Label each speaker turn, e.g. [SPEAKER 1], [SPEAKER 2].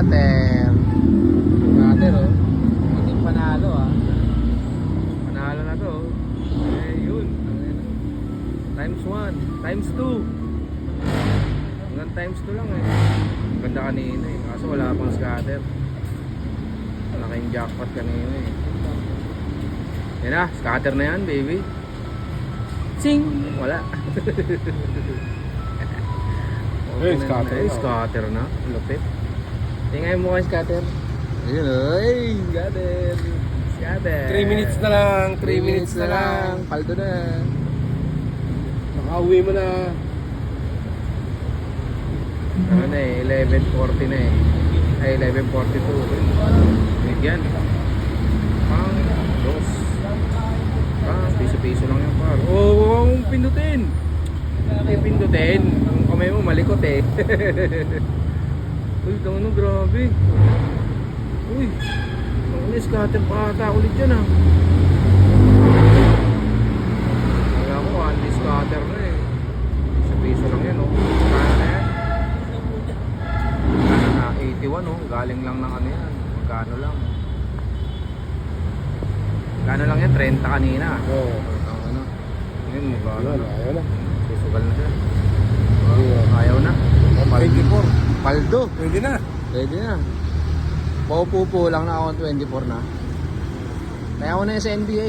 [SPEAKER 1] scatter. Scatter oh. Hindi panalo ah. Panalo na to. Eh yun. Times 1, times 2. Hanggang times 2 lang eh. Ganda kanina eh. Kaso wala pang scatter. Malaking jackpot kanina eh. Yan na, scatter na yan baby. Sing! Wala.
[SPEAKER 2] Okay, scatter na.
[SPEAKER 1] Scatter na. Lupit. Tingnan mo kayo scatter. Ayun ay, scatter. Scatter.
[SPEAKER 2] 3 minutes na lang. 3 minutes na lang.
[SPEAKER 1] Paldo na.
[SPEAKER 2] Makauwi mo na.
[SPEAKER 1] Ano na eh, 11:40 na eh. Ay, 11:42. Bigyan. Pang, dos. Pang, piso-piso lang yung par. Oh, pindutin. Pindutin. Ang kamay mo malikot eh. Uy, ano, grabe. Uy, ang scatter pa ata ulit dyan ah. Kaya ko, anti scatter na eh. Piso lang yan oh. Kaya na yan. Kaya na 81 oh. Galing lang ng ano yan. Magkano lang. Magkano lang yan? 30 kanina.
[SPEAKER 2] Oo.
[SPEAKER 1] Ano? Ngayon magkano
[SPEAKER 2] Ayun,
[SPEAKER 1] na.
[SPEAKER 2] ayaw na.
[SPEAKER 1] Susugal na siya.
[SPEAKER 2] Ayun.
[SPEAKER 1] Ayaw na.
[SPEAKER 2] 24.
[SPEAKER 1] Paldo.
[SPEAKER 2] Pwede na.
[SPEAKER 1] Pwede na. Paupo-upo lang na ako 24 na. Kaya ako na sa NBA.